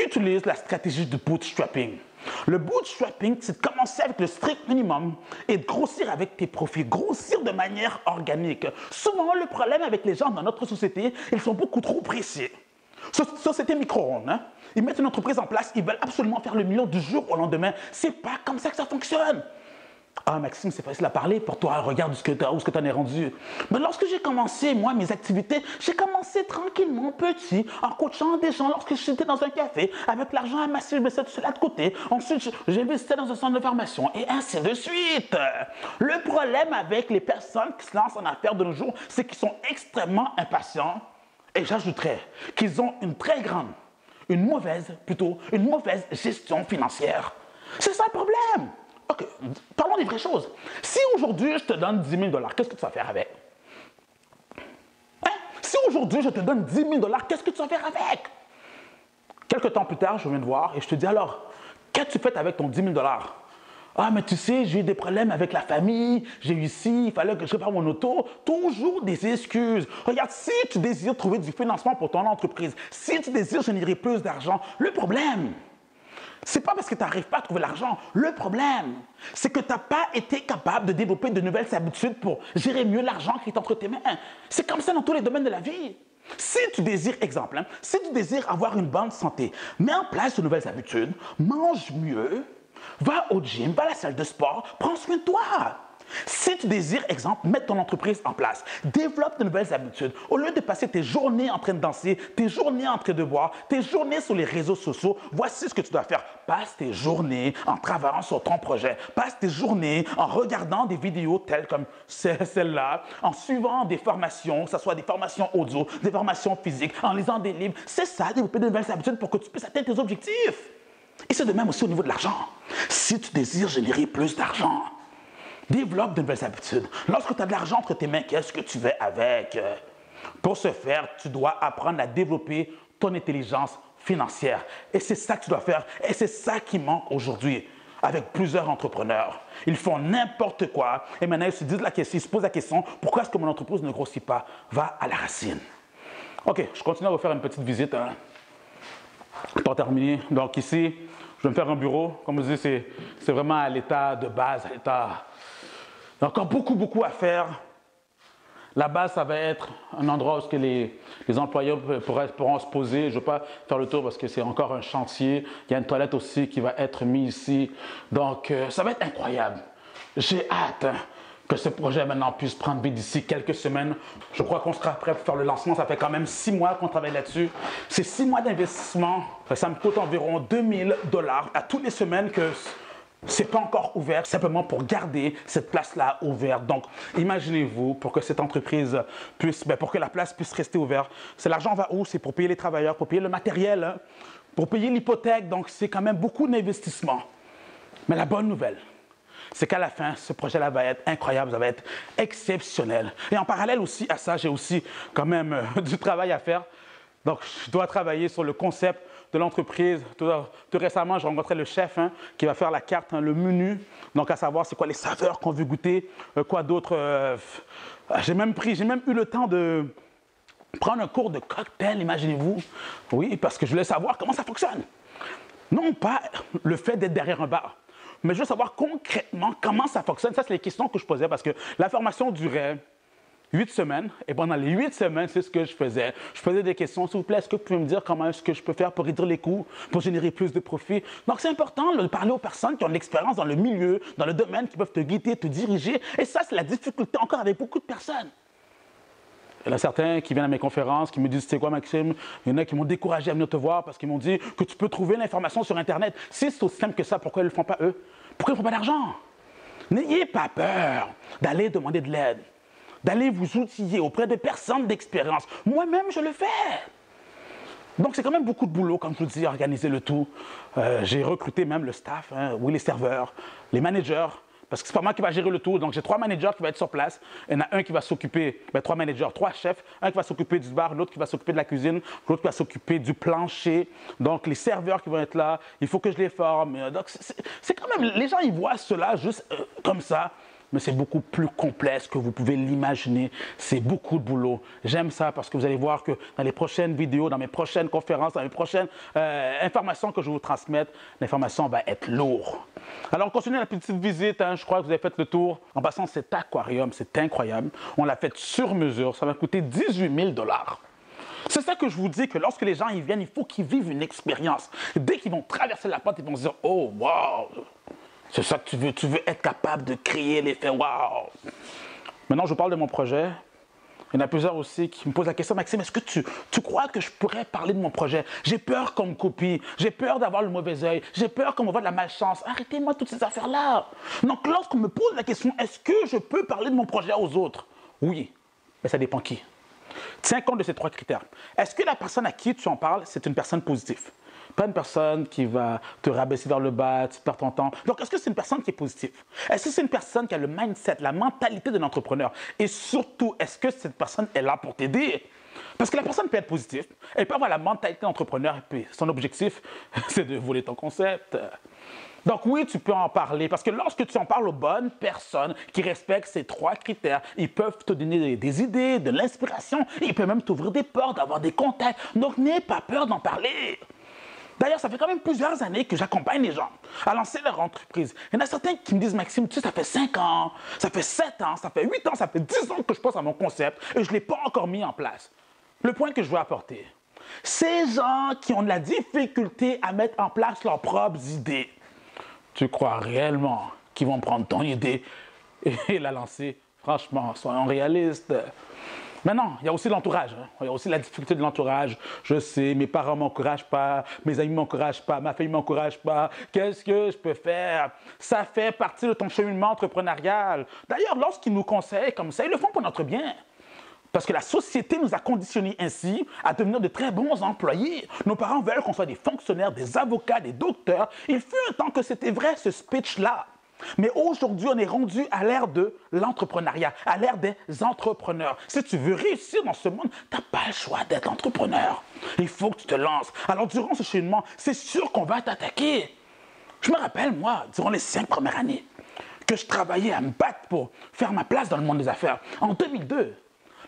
Speaker 1: utilise la stratégie du bootstrapping. Le bootstrapping, c'est de commencer avec le strict minimum et de grossir avec tes profits, grossir de manière organique. Souvent, le problème avec les gens dans notre société, ils sont beaucoup trop pressés. Société micro-ondes, hein? Ils mettent une entreprise en place, ils veulent absolument faire le million du jour au lendemain. C'est pas comme ça que ça fonctionne. Ah, Maxime, c'est facile à parler pour toi. Regarde où est-ce que tu en es rendu. Mais lorsque j'ai commencé, moi, mes activités, j'ai commencé tranquillement, petit, en coachant des gens. Lorsque j'étais dans un café, avec l'argent amassé, je mettais cela de côté. Ensuite, j'investissais dans un centre de formation et ainsi de suite. Le problème avec les personnes qui se lancent en affaires de nos jours, c'est qu'ils sont extrêmement impatients. Et j'ajouterais qu'ils ont une mauvaise gestion financière. C'est ça le problème. OK, parlons des vraies choses. Si aujourd'hui, je te donne 10 000 $, qu'est-ce que tu vas faire avec? Hein? Si aujourd'hui, je te donne 10 000 $, qu'est-ce que tu vas faire avec? Quelques temps plus tard, je viens te voir et je te dis alors, qu'as-tu fait avec ton 10 000 $? Ah, mais tu sais, j'ai eu des problèmes avec la famille, j'ai eu ici, il fallait que je répare mon auto. Toujours des excuses. Regarde, si tu désires trouver du financement pour ton entreprise, si tu désires générer plus d'argent, le problème, c'est pas parce que tu n'arrives pas à trouver l'argent. Le problème, c'est que tu n'as pas été capable de développer de nouvelles habitudes pour gérer mieux l'argent qui est entre tes mains. C'est comme ça dans tous les domaines de la vie. Si tu désires, exemple, hein, si tu désires avoir une bonne santé, mets en place de nouvelles habitudes, mange mieux, va au gym, va à la salle de sport, prends soin de toi. Si tu désires, exemple, mettre ton entreprise en place, développe de nouvelles habitudes. Au lieu de passer tes journées en train de danser, tes journées en train de boire, tes journées sur les réseaux sociaux, voici ce que tu dois faire. Passe tes journées en travaillant sur ton projet. Passe tes journées en regardant des vidéos telles comme celle-là, en suivant des formations, que ce soit des formations audio, des formations physiques, en lisant des livres. C'est ça, développer de nouvelles habitudes pour que tu puisses atteindre tes objectifs. Et c'est de même aussi au niveau de l'argent. Si tu désires générer plus d'argent, développe de nouvelles habitudes. Lorsque tu as de l'argent entre tes mains, qu'est-ce que tu fais avec? Pour ce faire, tu dois apprendre à développer ton intelligence financière. Et c'est ça que tu dois faire. Et c'est ça qui manque aujourd'hui avec plusieurs entrepreneurs. Ils font n'importe quoi. Et maintenant, ils se posent la question, pourquoi est-ce que mon entreprise ne grossit pas? Va à la racine. OK, je continue à vous faire une petite visite. Hein. Pour terminer, donc ici, je vais me faire un bureau. Comme je dis, c'est vraiment à l'état de base, à l'état... Il y a encore beaucoup à faire. Là-bas, ça va être un endroit où les employés pourront se poser. Je ne vais pas faire le tour parce que c'est encore un chantier. Il y a une toilette aussi qui va être mise ici. Donc, ça va être incroyable. J'ai hâte que ce projet maintenant puisse prendre vie d'ici quelques semaines. Je crois qu'on sera prêt pour faire le lancement. Ça fait quand même 6 mois qu'on travaille là-dessus. C'est 6 mois d'investissement. Ça me coûte environ 2000 $ à toutes les semaines que c'est pas encore ouvert, simplement pour garder cette place-là ouverte. Donc, imaginez-vous, pour que cette entreprise puisse, pour que la place puisse rester ouverte, l'argent va où? C'est pour payer les travailleurs, pour payer le matériel, hein, pour payer l'hypothèque. Donc, c'est quand même beaucoup d'investissement. Mais la bonne nouvelle, c'est qu'à la fin, ce projet-là va être incroyable, ça va être exceptionnel. Et en parallèle aussi à ça, j'ai aussi quand même du travail à faire. Donc, je dois travailler sur le concept de l'entreprise. Tout récemment, j'ai rencontré le chef qui va faire la carte, le menu. Donc, à savoir, c'est quoi les saveurs qu'on veut goûter, quoi d'autre. J'ai même eu le temps de prendre un cours de cocktail, imaginez-vous. Oui, parce que je voulais savoir comment ça fonctionne. Non pas le fait d'être derrière un bar, mais je veux savoir concrètement comment ça fonctionne. Ça, c'est les questions que je posais parce que la formation durait 8 semaines. Et pendant les 8 semaines, c'est ce que je faisais. Je faisais des questions. S'il vous plaît, est-ce que vous pouvez me dire comment est-ce que je peux faire pour réduire les coûts, pour générer plus de profit? Donc, c'est important de parler aux personnes qui ont de l'expérience dans le milieu, dans le domaine, qui peuvent te guider, te diriger. Et ça, c'est la difficulté encore avec beaucoup de personnes. Il y en a certains qui viennent à mes conférences, qui me disent, c'est quoi Maxime? Il y en a qui m'ont découragé à venir te voir parce qu'ils m'ont dit que tu peux trouver l'information sur Internet. Si c'est aussi simple que ça, pourquoi ils ne le font pas eux? Pourquoi ils ne font pas d'argent? N'ayez pas peur d'aller demander de l'aide, d'aller vous outiller auprès de personnes d'expérience. Moi-même, je le fais. Donc, c'est quand même beaucoup de boulot, comme je vous dis, organiser le tout. J'ai recruté même le staff, oui, les serveurs, les managers, parce que c'est pas moi qui va gérer le tout. Donc, j'ai 3 managers qui vont être sur place. Il y en a un qui va s'occuper, 3 managers, 3 chefs, un qui va s'occuper du bar, l'autre qui va s'occuper de la cuisine, l'autre qui va s'occuper du plancher. Donc, les serveurs qui vont être là, il faut que je les forme. Donc, c'est quand même, les gens, ils voient cela juste comme ça. Mais c'est beaucoup plus complexe que vous pouvez l'imaginer. C'est beaucoup de boulot. J'aime ça parce que vous allez voir que dans les prochaines vidéos, dans mes prochaines conférences, dans mes prochaines informations que je vais vous transmettre, l'information va être lourde. Alors, on continue la petite visite. Je crois que vous avez fait le tour. En passant, cet aquarium, c'est incroyable. On l'a fait sur mesure. Ça m'a coûté 18 000 $. C'est ça que je vous dis, que lorsque les gens y viennent, il faut qu'ils vivent une expérience. Dès qu'ils vont traverser la porte, ils vont se dire « Oh, wow !» C'est ça que tu veux être capable de créer l'effet wow. Maintenant, je vous parle de mon projet. Il y en a plusieurs aussi qui me posent la question, Maxime, est-ce que tu crois que je pourrais parler de mon projet? J'ai peur qu'on me copie, j'ai peur d'avoir le mauvais œil, j'ai peur qu'on me voit de la malchance. Arrêtez-moi toutes ces affaires-là. Donc, lorsqu'on me pose la question, est-ce que je peux parler de mon projet aux autres? Oui, mais ça dépend qui. Tiens compte de ces 3 critères. Est-ce que la personne à qui tu en parles, c'est une personne positive? Pas une personne qui va te rabaisser vers le bas, tu perds ton temps. Donc, est-ce que c'est une personne qui est positive? Est-ce que c'est une personne qui a le mindset, la mentalité de l'entrepreneur? Et surtout, est-ce que cette personne est là pour t'aider? Parce que la personne peut être positive, elle peut avoir la mentalité d'entrepreneur, et puis son objectif, c'est de voler ton concept. Donc oui, tu peux en parler, parce que lorsque tu en parles aux bonnes personnes qui respectent ces 3 critères, ils peuvent te donner des idées, de l'inspiration, ils peuvent même t'ouvrir des portes, avoir des contacts. Donc n'aie pas peur d'en parler. D'ailleurs, ça fait quand même plusieurs années que j'accompagne les gens à lancer leur entreprise. Il y en a certains qui me disent, Maxime, tu sais, ça fait 5 ans, ça fait 7 ans, ça fait 8 ans, ça fait 10 ans que je pense à mon concept et je ne l'ai pas encore mis en place. Le point que je veux apporter, ces gens qui ont de la difficulté à mettre en place leurs propres idées, tu crois réellement qu'ils vont prendre ton idée et la lancer? Franchement, soyons réalistes. Mais non, il y a aussi l'entourage. Il y a aussi la difficulté de l'entourage. Je sais, mes parents ne m'encouragent pas, mes amis ne m'encouragent pas, ma famille ne m'encourage pas. Qu'est-ce que je peux faire? Ça fait partie de ton cheminement entrepreneurial. D'ailleurs, lorsqu'ils nous conseillent comme ça, ils le font pour notre bien. Parce que la société nous a conditionnés ainsi à devenir de très bons employés. Nos parents veulent qu'on soit des fonctionnaires, des avocats, des docteurs. Il fut un temps que c'était vrai, ce speech-là. Mais aujourd'hui, on est rendu à l'ère de l'entrepreneuriat, à l'ère des entrepreneurs. Si tu veux réussir dans ce monde, tu n'as pas le choix d'être entrepreneur. Il faut que tu te lances. Alors, durant ce cheminement, c'est sûr qu'on va t'attaquer. Je me rappelle, moi, durant les 5 premières années, que je travaillais à me battre pour faire ma place dans le monde des affaires. En 2002,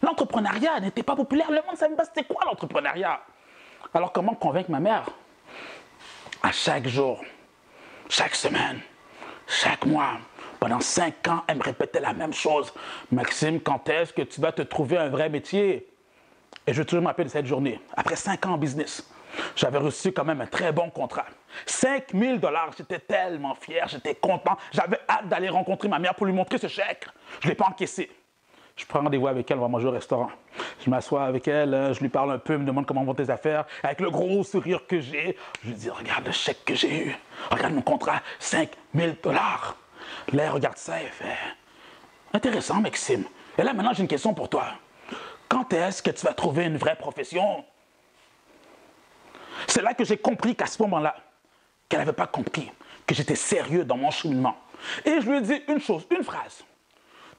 Speaker 1: l'entrepreneuriat n'était pas populaire. Le monde ne savait pas c'était quoi l'entrepreneuriat. Alors, comment convaincre ma mère? À chaque jour, chaque semaine, chaque mois, Pendant 5 ans, elle me répétait la même chose. Maxime, quand est-ce que tu vas te trouver un vrai métier? Et je vais toujours me rappeler de cette journée. Après 5 ans en business, j'avais reçu quand même un très bon contrat. 5 000 $, j'étais tellement fier, j'étais content. J'avais hâte d'aller rencontrer ma mère pour lui montrer ce chèque. Je ne l'ai pas encaissé. Je prends rendez-vous avec elle, on va manger au restaurant. Je m'assois avec elle, je lui parle un peu, elle me demande comment vont tes affaires. Avec le gros sourire que j'ai, je lui dis, regarde le chèque que j'ai eu. Regarde mon contrat, 5 000 $. Là, elle regarde ça et fait, intéressant, Maxime. Et là, maintenant, j'ai une question pour toi. Quand est-ce que tu vas trouver une vraie profession? C'est là que j'ai compris qu'à ce moment-là, qu'elle n'avait pas compris que j'étais sérieux dans mon cheminement. Et je lui ai dit une chose, une phrase.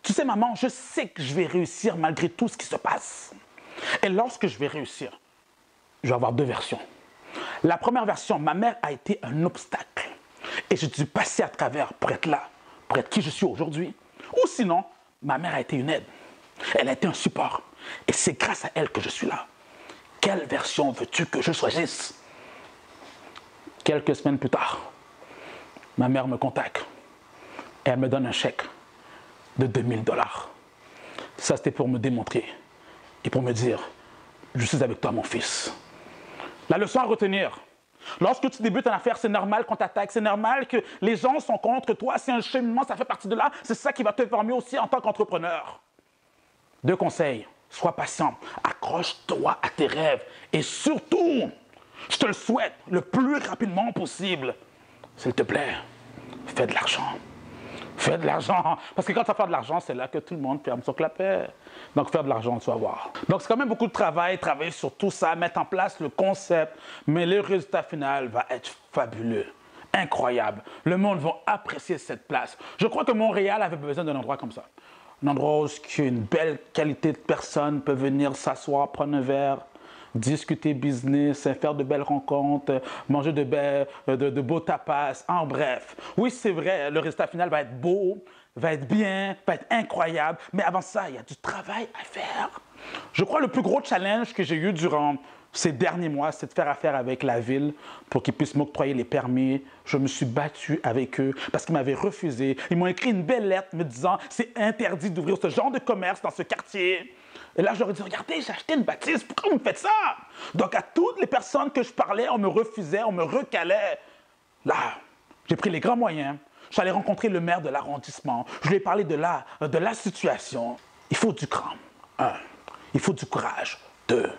Speaker 1: Tu sais, maman, je sais que je vais réussir malgré tout ce qui se passe. Et lorsque je vais réussir, je vais avoir 2 versions. La première version, ma mère a été un obstacle. Et j'ai dû passer à travers pour être là, pour être qui je suis aujourd'hui. Ou sinon, ma mère a été une aide. Elle a été un support. Et c'est grâce à elle que je suis là. Quelle version veux-tu que je choisisse? Quelques semaines plus tard, ma mère me contacte et elle me donne un chèque de 2 000 $. Ça, c'était pour me démontrer et pour me dire, je suis avec toi, mon fils. La leçon à retenir, lorsque tu débutes en affaires, c'est normal qu'on t'attaque, c'est normal que les gens sont contre toi, c'est un cheminement, ça fait partie de là, c'est ça qui va te former aussi en tant qu'entrepreneur. 2 conseils, sois patient, accroche-toi à tes rêves et surtout, je te le souhaite le plus rapidement possible, s'il te plaît, fais de l'argent. Fais de l'argent. Parce que quand tu vas faire de l'argent, c'est là que tout le monde ferme son clapet. Donc, faire de l'argent, tu vas voir. Donc, c'est quand même beaucoup de travail, travailler sur tout ça, mettre en place le concept. Mais le résultat final va être fabuleux, incroyable. Le monde va apprécier cette place. Je crois que Montréal avait besoin d'un endroit comme ça. Un endroit où une belle qualité de personnes peut venir s'asseoir, prendre un verre, discuter business, faire de belles rencontres, manger de beaux tapas, en bref. Oui, c'est vrai, le résultat final va être beau, va être bien, va être incroyable, mais avant ça, il y a du travail à faire. Je crois que le plus gros challenge que j'ai eu durant ces derniers mois, c'est de faire affaire avec la ville pour qu'ils puissent m'octroyer les permis. Je me suis battu avec eux parce qu'ils m'avaient refusé. Ils m'ont écrit une belle lettre me disant « c'est interdit d'ouvrir ce genre de commerce dans ce quartier ». Et là, j'aurais dit, regardez, j'ai acheté une bâtisse, pourquoi vous me faites ça? Donc, à toutes les personnes que je parlais, on me refusait, on me recalait. Là, j'ai pris les grands moyens. Je suis allé rencontrer le maire de l'arrondissement. Je lui ai parlé de la situation. Il faut du cran. 1. Il faut du courage. 2.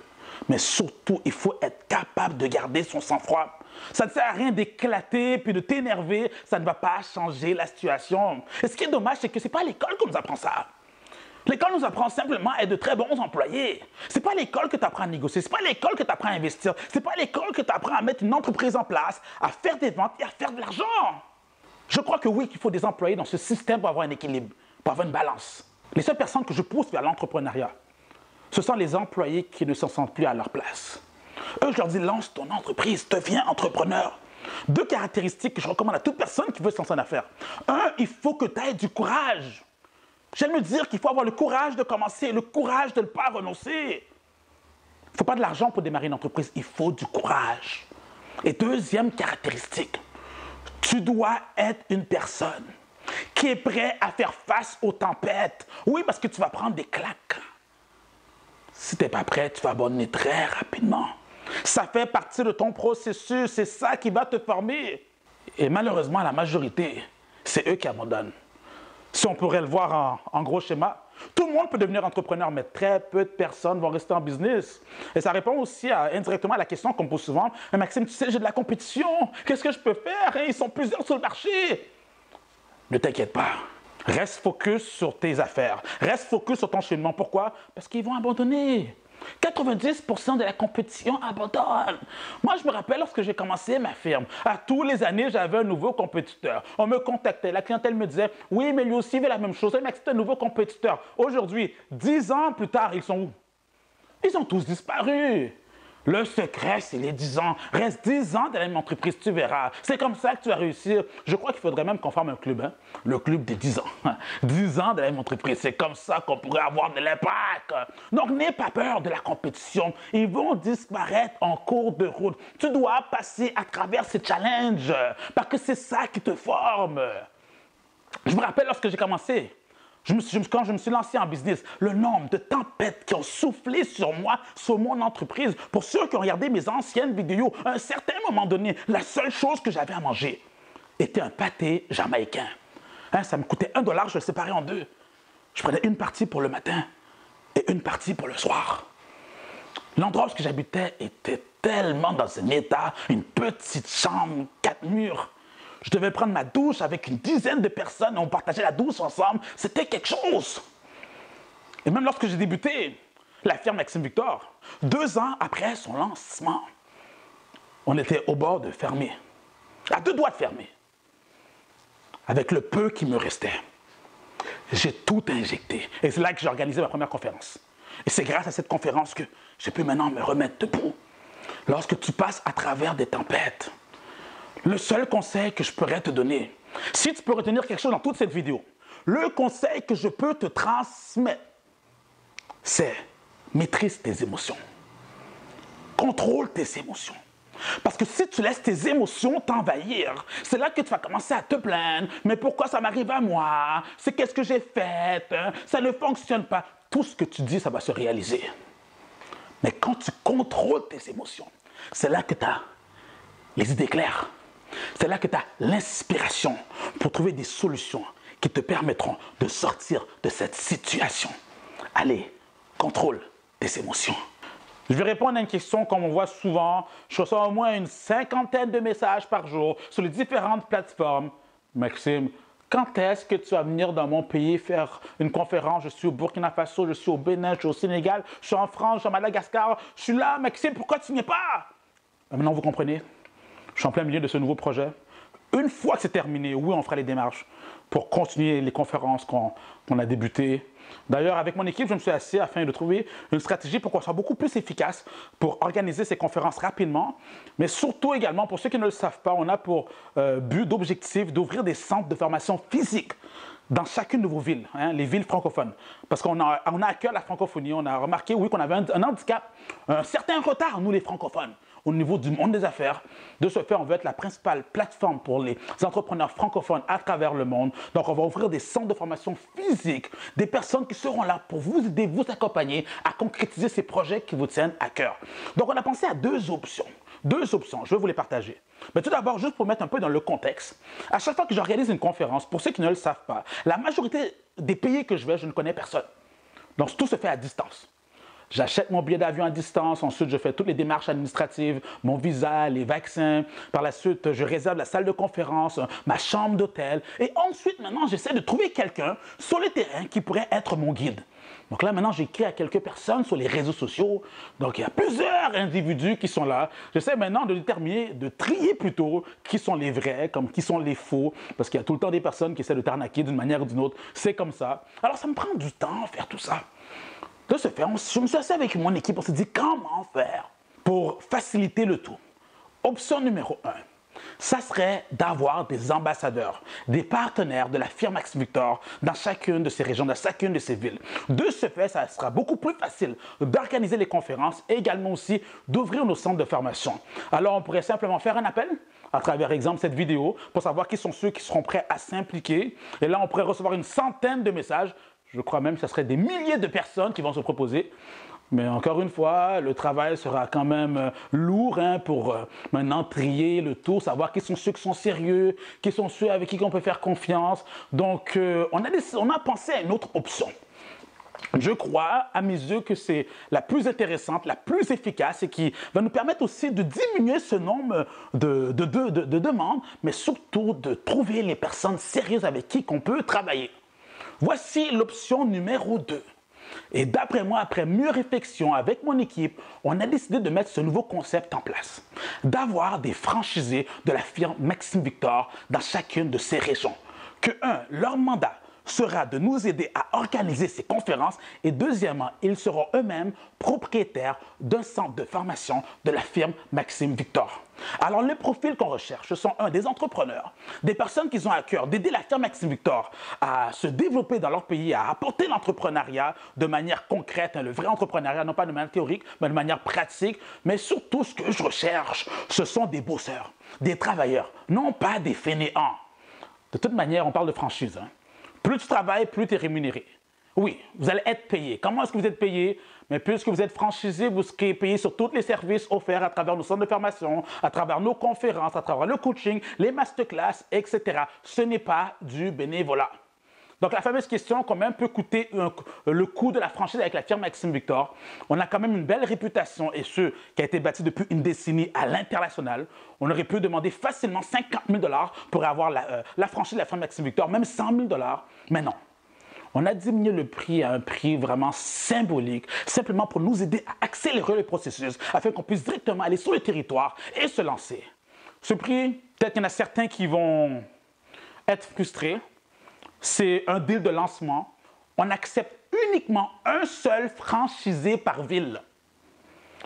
Speaker 1: Mais surtout, il faut être capable de garder son sang-froid. Ça ne sert à rien d'éclater puis de t'énerver. Ça ne va pas changer la situation. Et ce qui est dommage, c'est que ce n'est pas à l'école qu'on nous apprend ça. L'école nous apprend simplement à être de très bons employés. Ce n'est pas à l'école que tu apprends à négocier, ce n'est pas à l'école que tu apprends à investir, ce n'est pas à l'école que tu apprends à mettre une entreprise en place, à faire des ventes et à faire de l'argent. Je crois que oui, qu'il faut des employés dans ce système pour avoir un équilibre, pour avoir une balance. Les seules personnes que je pousse vers l'entrepreneuriat, ce sont les employés qui ne se sentent plus à leur place. Eux, je leur dis, lance ton entreprise, deviens entrepreneur. 2 caractéristiques que je recommande à toute personne qui veut se lancer en affaires. 1, il faut que tu aies du courage. J'aime me dire qu'il faut avoir le courage de commencer, le courage de ne pas renoncer. Il ne faut pas de l'argent pour démarrer une entreprise, il faut du courage. Et 2e caractéristique, tu dois être une personne qui est prête à faire face aux tempêtes. Oui, parce que tu vas prendre des claques. Si tu n'es pas prêt, tu vas abandonner très rapidement. Ça fait partie de ton processus, c'est ça qui va te former. Et malheureusement, la majorité, c'est eux qui abandonnent. Si on pourrait le voir en gros schéma, tout le monde peut devenir entrepreneur, mais très peu de personnes vont rester en business. Et ça répond aussi indirectement à la question qu'on me pose souvent. « Maxime, tu sais, j'ai de la compétition. Qu'est-ce que je peux faire? Ils sont plusieurs sur le marché. » Ne t'inquiète pas. Reste focus sur tes affaires. Reste focus sur ton cheminement. Pourquoi? Parce qu'ils vont abandonner. 90% de la compétition abandonne. Moi, je me rappelle lorsque j'ai commencé ma firme, à tous les années, j'avais un nouveau compétiteur. On me contactait, la clientèle me disait « Oui, mais lui aussi veut la même chose. Mais c'est un nouveau compétiteur. » Aujourd'hui, 10 ans plus tard, ils sont où? Ils ont tous disparu. Le secret, c'est les 10 ans. Reste 10 ans dans la même entreprise, tu verras. C'est comme ça que tu vas réussir. Je crois qu'il faudrait même qu'on forme un club, hein? Le club des 10 ans. 10 ans dans la même entreprise, c'est comme ça qu'on pourrait avoir de l'impact. Donc, n'aie pas peur de la compétition. Ils vont disparaître en cours de route. Tu dois passer à travers ces challenges parce que c'est ça qui te forme. Je me rappelle lorsque j'ai commencé, quand je me suis lancé en business, le nombre de tempêtes qui ont soufflé sur moi, sur mon entreprise. Pour ceux qui ont regardé mes anciennes vidéos, à un certain moment donné, la seule chose que j'avais à manger était un pâté jamaïcain. Ça me coûtait $1, je le séparais en deux. Je prenais une partie pour le matin et une partie pour le soir. L'endroit où j'habitais était tellement dans un état, une petite chambre, 4 murs. Je devais prendre ma douche avec une dizaine de personnes, on partageait la douche ensemble. C'était quelque chose. Et même lorsque j'ai débuté la firme Maxime Victor, 2 ans après son lancement, on était au bord de fermer, à 2 doigts de fermer. Avec le peu qui me restait, j'ai tout injecté. Et c'est là que j'ai organisé ma première conférence. Et c'est grâce à cette conférence que je peux maintenant me remettre debout. Lorsque tu passes à travers des tempêtes, le seul conseil que je pourrais te donner, si tu peux retenir quelque chose dans toute cette vidéo, le conseil que je peux te transmettre, c'est maîtrise tes émotions. Contrôle tes émotions. Parce que si tu laisses tes émotions t'envahir, c'est là que tu vas commencer à te plaindre. Mais pourquoi ça m'arrive à moi? C'est qu'est-ce que j'ai fait? Ça ne fonctionne pas. Tout ce que tu dis, ça va se réaliser. Mais quand tu contrôles tes émotions, c'est là que tu as les idées claires. C'est là que tu as l'inspiration pour trouver des solutions qui te permettront de sortir de cette situation. Allez, contrôle tes émotions. Je vais répondre à une question comme on voit souvent. Je reçois au moins une 50aine de messages par jour sur les différentes plateformes. Maxime, quand est-ce que tu vas venir dans mon pays faire une conférence? Je suis au Burkina Faso, je suis au Bénin, je suis au Sénégal, je suis en France, je suis à Madagascar. Je suis là, Maxime, pourquoi tu n'y es pas? Maintenant, vous comprenez? Je suis en plein milieu de ce nouveau projet. Une fois que c'est terminé, oui, on fera les démarches pour continuer les conférences qu'on a débutées. D'ailleurs, avec mon équipe, je me suis assis afin de trouver une stratégie pour qu'on soit beaucoup plus efficace pour organiser ces conférences rapidement, mais surtout également, pour ceux qui ne le savent pas, on a pour but d'objectif d'ouvrir des centres de formation physique dans chacune de vos villes, les villes francophones. Parce qu'on a à cœur la francophonie, on a remarqué, oui, qu'on avait un handicap, un certain retard, nous les francophones, au niveau du monde des affaires. De ce fait, on veut être la principale plateforme pour les entrepreneurs francophones à travers le monde. Donc, on va ouvrir des centres de formation physique, des personnes qui seront là pour vous aider, vous accompagner à concrétiser ces projets qui vous tiennent à cœur. Donc, on a pensé à 2 options. 2 options, je vais vous les partager. Mais tout d'abord, juste pour mettre un peu dans le contexte, à chaque fois que j'organise une conférence, pour ceux qui ne le savent pas, la majorité des pays que je vais, je ne connais personne. Donc, tout se fait à distance. J'achète mon billet d'avion à distance, ensuite je fais toutes les démarches administratives, mon visa, les vaccins. Par la suite, je réserve la salle de conférence, ma chambre d'hôtel. Et ensuite, maintenant, j'essaie de trouver quelqu'un sur le terrain qui pourrait être mon guide. Donc là, maintenant, j'écris à quelques personnes sur les réseaux sociaux. Donc, il y a plusieurs individus qui sont là. J'essaie maintenant de déterminer, de trier plutôt qui sont les vrais, comme qui sont les faux, parce qu'il y a tout le temps des personnes qui essaient de t'arnaquer d'une manière ou d'une autre. C'est comme ça. Alors, ça me prend du temps à faire tout ça. De ce fait, je me suis assis avec mon équipe, on s'est dit comment faire pour faciliter le tout. Option numéro 1, ça serait d'avoir des ambassadeurs, des partenaires de la firme Maxime Victor dans chacune de ces régions, dans chacune de ces villes. De ce fait, ça sera beaucoup plus facile d'organiser les conférences et également aussi d'ouvrir nos centres de formation. Alors, on pourrait simplement faire un appel à travers, exemple, cette vidéo pour savoir qui sont ceux qui seront prêts à s'impliquer. Et là, on pourrait recevoir une centaine de messages. Je crois même que ce serait des milliers de personnes qui vont se proposer. Mais encore une fois, le travail sera quand même lourd pour maintenant trier le tout, savoir qui sont ceux qui sont sérieux, qui sont ceux avec qui on peut faire confiance. Donc, on a pensé à une autre option. Je crois, à mes yeux, que c'est la plus intéressante, la plus efficace et qui va nous permettre aussi de diminuer ce nombre de demandes, mais surtout de trouver les personnes sérieuses avec qui on peut travailler. Voici l'option numéro 2. Et d'après moi, après mûre réflexion avec mon équipe, on a décidé de mettre ce nouveau concept en place. D'avoir des franchisés de la firme Maxime Victor dans chacune de ces régions. Que leur mandat sera de nous aider à organiser ces conférences et deuxièmement, ils seront eux-mêmes propriétaires d'un centre de formation de la firme Maxime Victor. Alors, les profils qu'on recherche, ce sont des entrepreneurs, des personnes qui ont à cœur d'aider la firme Maxime Victor à se développer dans leur pays, à apporter l'entrepreneuriat de manière concrète, le vrai entrepreneuriat, non pas de manière théorique, mais de manière pratique. Mais surtout, ce que je recherche, ce sont des bosseurs, des travailleurs, non pas des fainéants. De toute manière, on parle de franchise. Hein. Plus tu travailles, plus tu es rémunéré. Oui, vous allez être payé. Comment est-ce que vous êtes payé? Mais puisque vous êtes franchisé, vous serez payé sur tous les services offerts à travers nos centres de formation, à travers nos conférences, à travers le coaching, les masterclass, etc. Ce n'est pas du bénévolat. Donc, la fameuse question, combien peut coûter le coût de la franchise avec la firme Maxime Victor? On a quand même une belle réputation et ce qui a été bâti depuis une décennie à l'international. On aurait pu demander facilement 50 000 $ pour avoir la franchise de la firme Maxime Victor, même 100 000 $. Mais non. On a diminué le prix à un prix vraiment symbolique, simplement pour nous aider à accélérer le processus afin qu'on puisse directement aller sur le territoire et se lancer. Ce prix, peut-être qu'il y en a certains qui vont être frustrés. C'est un deal de lancement. On accepte uniquement un seul franchisé par ville.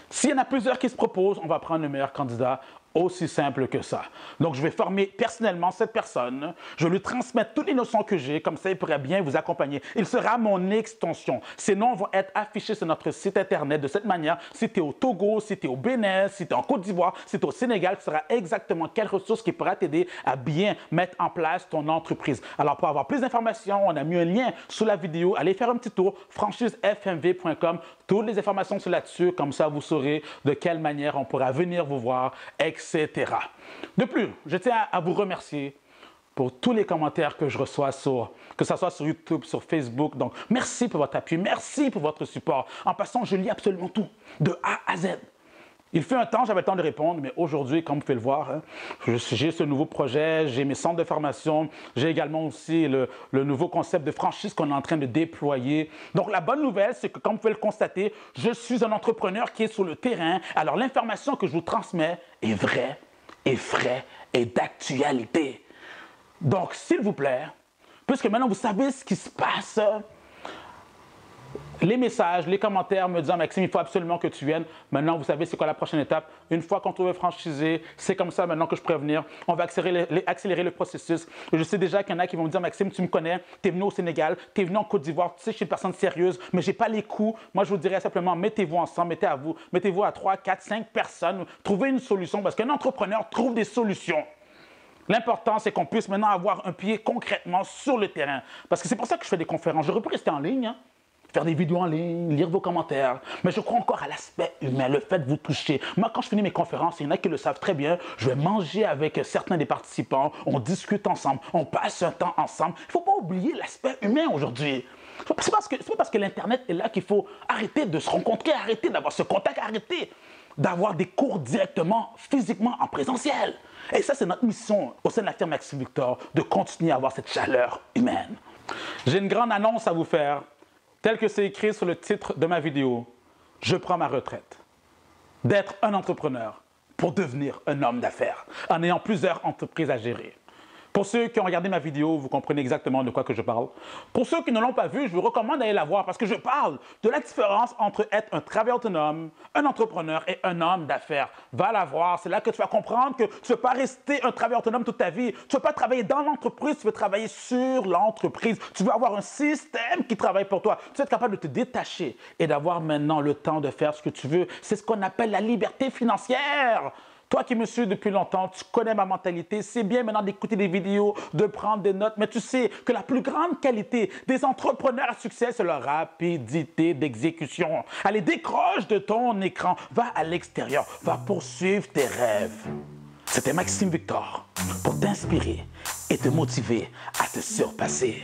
Speaker 1: S'il y en a plusieurs qui se proposent, on va prendre le meilleur candidat. Aussi simple que ça. Donc, je vais former personnellement cette personne. Je vais lui transmettre toutes les notions que j'ai. Comme ça, il pourrait bien vous accompagner. Il sera mon extension. Ces noms vont être affichés sur notre site Internet de cette manière. Si tu es au Togo, si tu es au Bénin, si tu es en Côte d'Ivoire, si tu es au Sénégal, tu sauras exactement quelle ressource qui pourra t'aider à bien mettre en place ton entreprise. Alors, pour avoir plus d'informations, on a mis un lien sous la vidéo. Allez faire un petit tour, franchisefmv.com. Toutes les informations sont là-dessus. Comme ça, vous saurez de quelle manière on pourra venir vous voir, etc. De plus, je tiens à vous remercier pour tous les commentaires que je reçois, que ce soit sur YouTube, sur Facebook. Donc, merci pour votre appui, merci pour votre support. En passant, je lis absolument tout, de A à Z. Il fut un temps, j'avais le temps de répondre, mais aujourd'hui, comme vous pouvez le voir, hein, j'ai ce nouveau projet, j'ai mes centres de formation, j'ai également aussi le nouveau concept de franchise qu'on est en train de déployer. Donc, la bonne nouvelle, c'est que comme vous pouvez le constater, je suis un entrepreneur qui est sur le terrain. Alors, l'information que je vous transmets est vraie, est vraie et d'actualité. Donc, s'il vous plaît, puisque maintenant vous savez ce qui se passe, les messages, les commentaires me disant « Maxime, il faut absolument que tu viennes. » Maintenant, vous savez c'est quoi la prochaine étape. Une fois qu'on trouve un franchisé, c'est comme ça maintenant que je pourrais venir. On va accélérer le processus. Je sais déjà qu'il y en a qui vont me dire « Maxime, tu me connais, tu es venu au Sénégal, tu es venu en Côte d'Ivoire, tu sais, je suis une personne sérieuse, mais je n'ai pas les coûts. » Moi, je vous dirais simplement, mettez-vous ensemble, mettez-vous à 3, 4, 5 personnes, trouvez une solution parce qu'un entrepreneur trouve des solutions. L'important, c'est qu'on puisse maintenant avoir un pied concrètement sur le terrain. Parce que c'est pour ça que je fais des conférences. J'aurais pu rester en ligne, hein. Faire des vidéos en ligne, lire vos commentaires. Mais je crois encore à l'aspect humain, le fait de vous toucher. Moi, quand je finis mes conférences, il y en a qui le savent très bien, je vais manger avec certains des participants, on discute ensemble, on passe un temps ensemble. Il ne faut pas oublier l'aspect humain aujourd'hui. C'est pas parce que l'Internet est là qu'il faut arrêter de se rencontrer, arrêter d'avoir ce contact, arrêter d'avoir des cours directement, physiquement, en présentiel. Et ça, c'est notre mission au sein de la firme Maxime Victor, de continuer à avoir cette chaleur humaine. J'ai une grande annonce à vous faire. Tel que c'est écrit sur le titre de ma vidéo, je prends ma retraite d'être un entrepreneur pour devenir un homme d'affaires en ayant plusieurs entreprises à gérer. Pour ceux qui ont regardé ma vidéo, vous comprenez exactement de quoi que je parle. Pour ceux qui ne l'ont pas vu, je vous recommande d'aller la voir parce que je parle de la différence entre être un travailleur autonome, un entrepreneur et un homme d'affaires. Va la voir, c'est là que tu vas comprendre que tu ne veux pas rester un travailleur autonome toute ta vie. Tu ne veux pas travailler dans l'entreprise, tu veux travailler sur l'entreprise. Tu veux avoir un système qui travaille pour toi. Tu veux être capable de te détacher et d'avoir maintenant le temps de faire ce que tu veux. C'est ce qu'on appelle la liberté financière. Toi qui me suis depuis longtemps, tu connais ma mentalité. C'est bien maintenant d'écouter des vidéos, de prendre des notes, mais tu sais que la plus grande qualité des entrepreneurs à succès, c'est leur rapidité d'exécution. Allez, décroche de ton écran, va à l'extérieur, va poursuivre tes rêves. C'était Maxime Victor pour t'inspirer et te motiver à te surpasser.